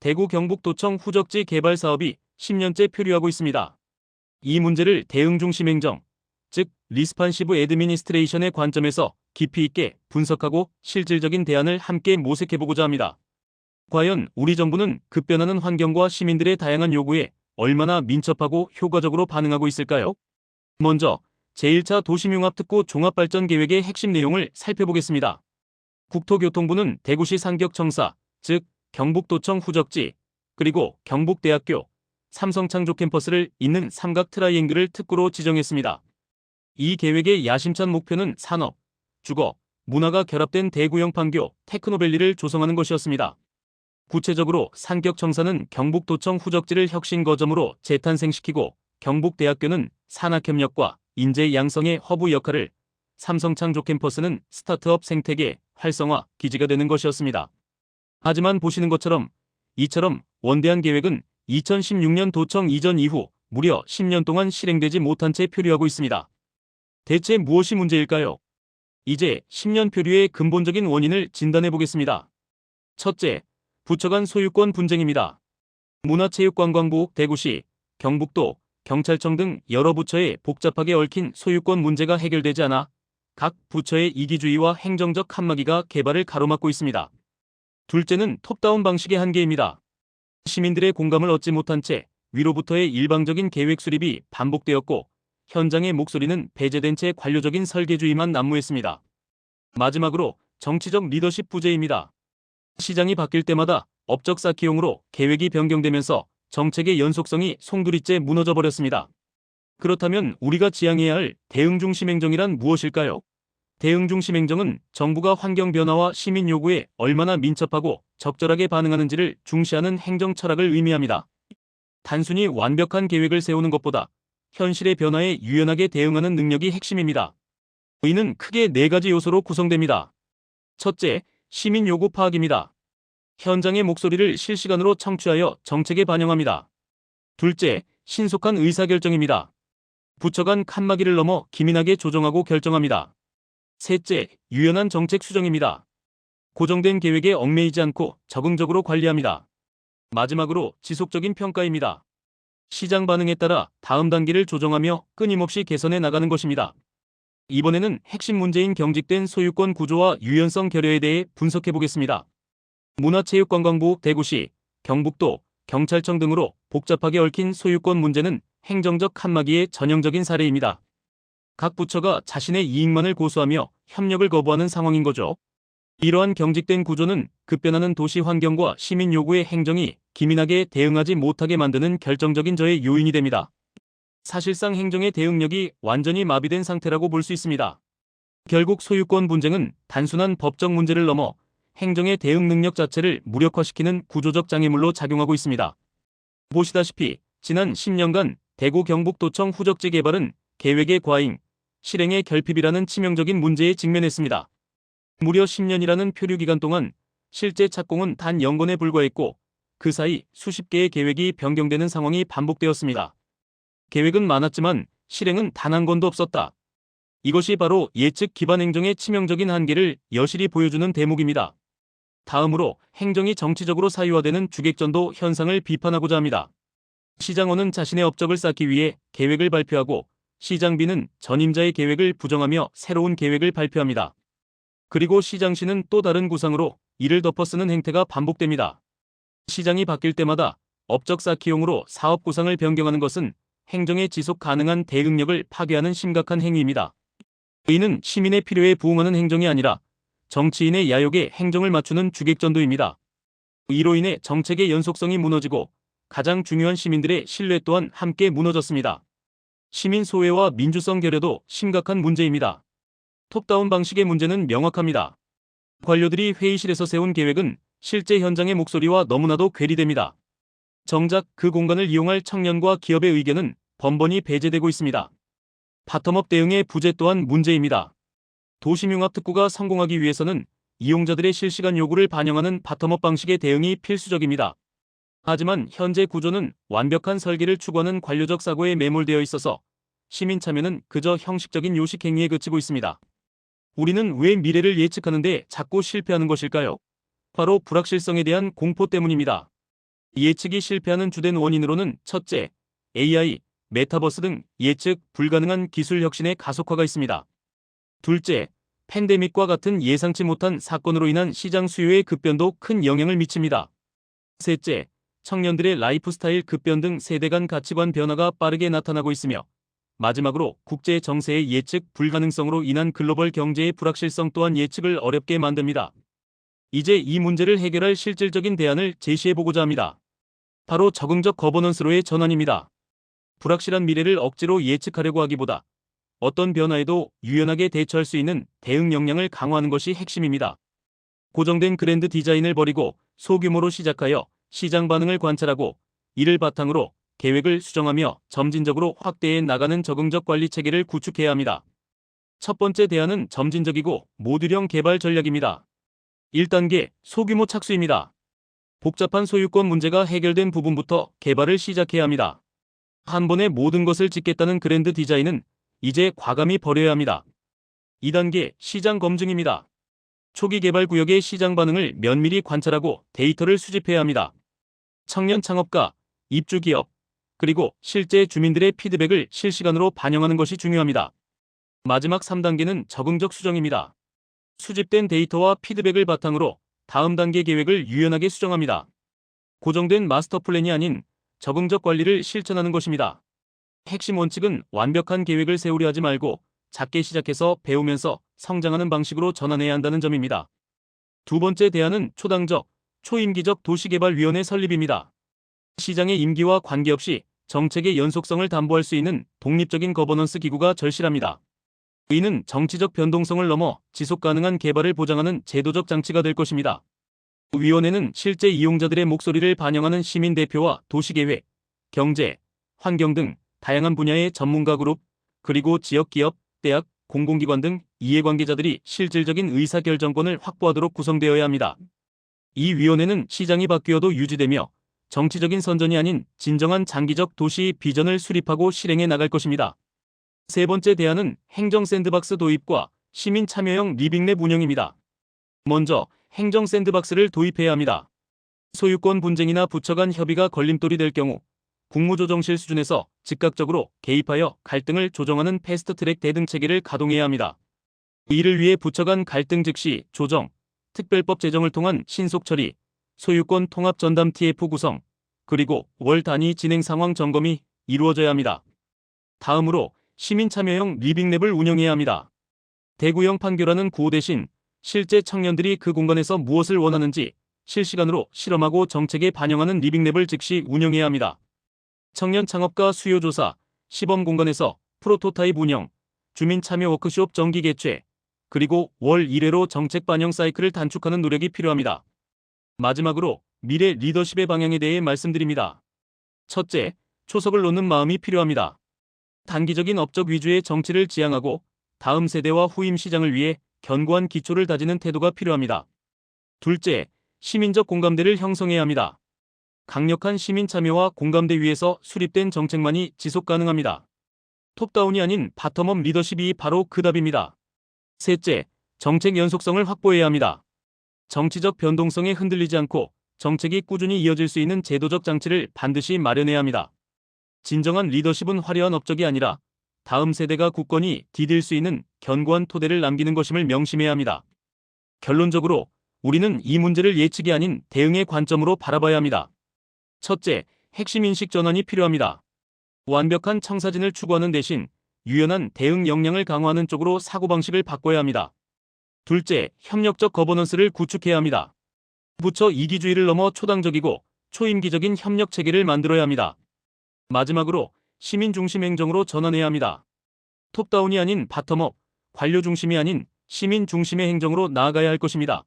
대구 경북도청 후적지 개발 사업이 10년째 표류하고 있습니다. 이 문제를 대응 중심 행정, 즉 리스판시브 애드미니스트레이션의 관점에서 깊이 있게 분석하고 실질적인 대안을 함께 모색해보고자 합니다. 과연 우리 정부는 급변하는 환경과 시민들의 다양한 요구에 얼마나 민첩하고 효과적으로 반응하고 있을까요? 먼저 제1차 도시융합특구 종합발전계획의 핵심 내용을 살펴보겠습니다. 국토교통부는 대구시 상격청사, 즉 경북도청 후적지, 그리고 경북대학교, 삼성창조 캠퍼스를 잇는 삼각 트라이앵글을 특구로 지정했습니다. 이 계획의 야심찬 목표는 산업, 주거, 문화가 결합된 대구형 판교 테크노밸리를 조성하는 것이었습니다. 구체적으로 상격청사는 경북도청 후적지를 혁신 거점으로 재탄생시키고, 경북대학교는 산학협력과 인재 양성의 허브 역할을, 삼성창조 캠퍼스는 스타트업 생태계 활성화 기지가 되는 것이었습니다. 하지만 보시는 것처럼 이처럼 원대한 계획은 2016년 도청 이전 이후 무려 10년 동안 실행되지 못한 채 표류하고 있습니다. 대체 무엇이 문제일까요? 이제 10년 표류의 근본적인 원인을 진단해 보겠습니다. 첫째, 부처 간 소유권 분쟁입니다. 문화체육관광부, 대구시, 경북도, 경찰청 등 여러 부처의 복잡하게 얽힌 소유권 문제가 해결되지 않아 각 부처의 이기주의와 행정적 칸막이가 개발을 가로막고 있습니다. 둘째는 톱다운 방식의 한계입니다. 시민들의 공감을 얻지 못한 채 위로부터의 일방적인 계획 수립이 반복되었고, 현장의 목소리는 배제된 채 관료적인 설계주의만 난무했습니다. 마지막으로 정치적 리더십 부재입니다. 시장이 바뀔 때마다 업적 쌓기용으로 계획이 변경되면서 정책의 연속성이 송두리째 무너져 버렸습니다. 그렇다면 우리가 지향해야 할 대응 중심 행정이란 무엇일까요? 대응 중심 행정은 정부가 환경 변화와 시민 요구에 얼마나 민첩하고 적절하게 반응하는지를 중시하는 행정 철학을 의미합니다. 단순히 완벽한 계획을 세우는 것보다 현실의 변화에 유연하게 대응하는 능력이 핵심입니다. 이는 크게 4가지 요소로 구성됩니다. 첫째, 시민 요구 파악입니다. 현장의 목소리를 실시간으로 청취하여 정책에 반영합니다. 둘째, 신속한 의사결정입니다. 부처 간 칸막이를 넘어 기민하게 조정하고 결정합니다. 셋째, 유연한 정책 수정입니다. 고정된 계획에 얽매이지 않고 적응적으로 관리합니다. 마지막으로 지속적인 평가입니다. 시장 반응에 따라 다음 단계를 조정하며 끊임없이 개선해 나가는 것입니다. 이번에는 핵심 문제인 경직된 소유권 구조와 유연성 결여에 대해 분석해 보겠습니다. 문화체육관광부, 대구시, 경북도, 경찰청 등으로 복잡하게 얽힌 소유권 문제는 행정적 칸막이의 전형적인 사례입니다. 각 부처가 자신의 이익만을 고수하며 협력을 거부하는 상황인 거죠. 이러한 경직된 구조는 급변하는 도시 환경과 시민 요구의 행정이 기민하게 대응하지 못하게 만드는 결정적인 저의 요인이 됩니다. 사실상 행정의 대응력이 완전히 마비된 상태라고 볼 수 있습니다. 결국 소유권 분쟁은 단순한 법적 문제를 넘어 행정의 대응 능력 자체를 무력화시키는 구조적 장애물로 작용하고 있습니다. 보시다시피 지난 10년간 대구 경북도청 후적지 개발은 계획의 과잉, 실행의 결핍이라는 치명적인 문제에 직면했습니다. 무려 10년이라는 표류 기간 동안 실제 착공은 단 0건에 불과했고, 그 사이 수십 개의 계획이 변경되는 상황이 반복되었습니다. 계획은 많았지만 실행은 단 한 건도 없었다. 이것이 바로 예측 기반 행정의 치명적인 한계를 여실히 보여주는 대목입니다. 다음으로 행정이 정치적으로 사유화되는 주객전도 현상을 비판하고자 합니다. 시장원은 자신의 업적을 쌓기 위해 계획을 발표하고, 시장비는 전임자의 계획을 부정하며 새로운 계획을 발표합니다. 그리고 시장시는 또 다른 구상으로 이를 덮어쓰는 행태가 반복됩니다. 시장이 바뀔 때마다 업적 쌓기용으로 사업 구상을 변경하는 것은 행정의 지속 가능한 대응력을 파괴하는 심각한 행위입니다. 이는 시민의 필요에 부응하는 행정이 아니라 정치인의 야욕에 행정을 맞추는 주객전도입니다. 이로 인해 정책의 연속성이 무너지고 가장 중요한 시민들의 신뢰 또한 함께 무너졌습니다. 시민 소외와 민주성 결여도 심각한 문제입니다. 톱다운 방식의 문제는 명확합니다. 관료들이 회의실에서 세운 계획은 실제 현장의 목소리와 너무나도 괴리됩니다. 정작 그 공간을 이용할 청년과 기업의 의견은 번번이 배제되고 있습니다. 바텀업 대응의 부재 또한 문제입니다. 도시융합특구가 성공하기 위해서는 이용자들의 실시간 요구를 반영하는 바텀업 방식의 대응이 필수적입니다. 하지만 현재 구조는 완벽한 설계를 추구하는 관료적 사고에 매몰되어 있어서 시민 참여는 그저 형식적인 요식 행위에 그치고 있습니다. 우리는 왜 미래를 예측하는데 자꾸 실패하는 것일까요? 바로 불확실성에 대한 공포 때문입니다. 예측이 실패하는 주된 원인으로는 첫째, AI, 메타버스 등 예측 불가능한 기술 혁신의 가속화가 있습니다. 둘째, 팬데믹과 같은 예상치 못한 사건으로 인한 시장 수요의 급변도 큰 영향을 미칩니다. 셋째, 청년들의 라이프 스타일 급변 등 세대 간 가치관 변화가 빠르게 나타나고 있으며, 마지막으로 국제 정세의 예측 불가능성으로 인한 글로벌 경제의 불확실성 또한 예측을 어렵게 만듭니다. 이제 이 문제를 해결할 실질적인 대안을 제시해보고자 합니다. 바로 적응적 거버넌스로의 전환입니다. 불확실한 미래를 억지로 예측하려고 하기보다 어떤 변화에도 유연하게 대처할 수 있는 대응 역량을 강화하는 것이 핵심입니다. 고정된 그랜드 디자인을 버리고 소규모로 시작하여 시장 반응을 관찰하고 이를 바탕으로 계획을 수정하며 점진적으로 확대해 나가는 적응적 관리 체계를 구축해야 합니다. 첫 번째 대안은 점진적이고 모듈형 개발 전략입니다. 1단계 소규모 착수입니다. 복잡한 소유권 문제가 해결된 부분부터 개발을 시작해야 합니다. 한 번에 모든 것을 짓겠다는 그랜드 디자인은 이제 과감히 버려야 합니다. 2단계 시장 검증입니다. 초기 개발 구역의 시장 반응을 면밀히 관찰하고 데이터를 수집해야 합니다. 청년 창업가, 입주 기업, 그리고 실제 주민들의 피드백을 실시간으로 반영하는 것이 중요합니다. 마지막 3단계는 적응적 수정입니다. 수집된 데이터와 피드백을 바탕으로 다음 단계 계획을 유연하게 수정합니다. 고정된 마스터 플랜이 아닌 적응적 관리를 실천하는 것입니다. 핵심 원칙은 완벽한 계획을 세우려 하지 말고 작게 시작해서 배우면서 성장하는 방식으로 전환해야 한다는 점입니다. 두 번째 대안은 초당적, 초임기적 도시개발위원회 설립입니다. 시장의 임기와 관계없이 정책의 연속성을 담보할 수 있는 독립적인 거버넌스 기구가 절실합니다. 이는 정치적 변동성을 넘어 지속 가능한 개발을 보장하는 제도적 장치가 될 것입니다. 위원회는 실제 이용자들의 목소리를 반영하는 시민 대표와 도시계획, 경제, 환경 등 다양한 분야의 전문가 그룹, 그리고 지역 기업, 대학, 공공기관 등 이해관계자들이 실질적인 의사결정권을 확보하도록 구성되어야 합니다. 이 위원회는 시장이 바뀌어도 유지되며 정치적인 선전이 아닌 진정한 장기적 도시 비전을 수립하고 실행해 나갈 것입니다. 세 번째 대안은 행정 샌드박스 도입과 시민 참여형 리빙랩 운영입니다. 먼저 행정 샌드박스를 도입해야 합니다. 소유권 분쟁이나 부처 간 협의가 걸림돌이 될 경우 국무조정실 수준에서 즉각적으로 개입하여 갈등을 조정하는 패스트트랙 대등 체계를 가동해야 합니다. 이를 위해 부처 간 갈등 즉시 조정, 특별법 제정을 통한 신속 처리, 소유권 통합 전담 TF 구성, 그리고 월 단위 진행 상황 점검이 이루어져야 합니다. 다음으로 시민 참여형 리빙랩을 운영해야 합니다. 대구형 판교라는 구호 대신 실제 청년들이 그 공간에서 무엇을 원하는지 실시간으로 실험하고 정책에 반영하는 리빙랩을 즉시 운영해야 합니다. 청년 창업가 수요 조사, 시범 공간에서 프로토타입 운영, 주민 참여 워크숍 정기 개최, 그리고 월 1회로 정책 반영 사이클을 단축하는 노력이 필요합니다. 마지막으로 미래 리더십의 방향에 대해 말씀드립니다. 첫째, 초석을 놓는 마음이 필요합니다. 단기적인 업적 위주의 정치를 지향하고 다음 세대와 후임 시장을 위해 견고한 기초를 다지는 태도가 필요합니다. 둘째, 시민적 공감대를 형성해야 합니다. 강력한 시민 참여와 공감대 위에서 수립된 정책만이 지속 가능합니다. 톱다운이 아닌 바텀업 리더십이 바로 그 답입니다. 셋째, 정책 연속성을 확보해야 합니다. 정치적 변동성에 흔들리지 않고 정책이 꾸준히 이어질 수 있는 제도적 장치를 반드시 마련해야 합니다. 진정한 리더십은 화려한 업적이 아니라 다음 세대가 굳건히 디딜 수 있는 견고한 토대를 남기는 것임을 명심해야 합니다. 결론적으로 우리는 이 문제를 예측이 아닌 대응의 관점으로 바라봐야 합니다. 첫째, 핵심 인식 전환이 필요합니다. 완벽한 청사진을 추구하는 대신 유연한 대응 역량을 강화하는 쪽으로 사고방식을 바꿔야 합니다. 둘째, 협력적 거버넌스를 구축해야 합니다. 부처 이기주의를 넘어 초당적이고 초임기적인 협력 체계를 만들어야 합니다. 마지막으로 시민 중심 행정으로 전환해야 합니다. 톱다운이 아닌 바텀업, 관료 중심이 아닌 시민 중심의 행정으로 나아가야 할 것입니다.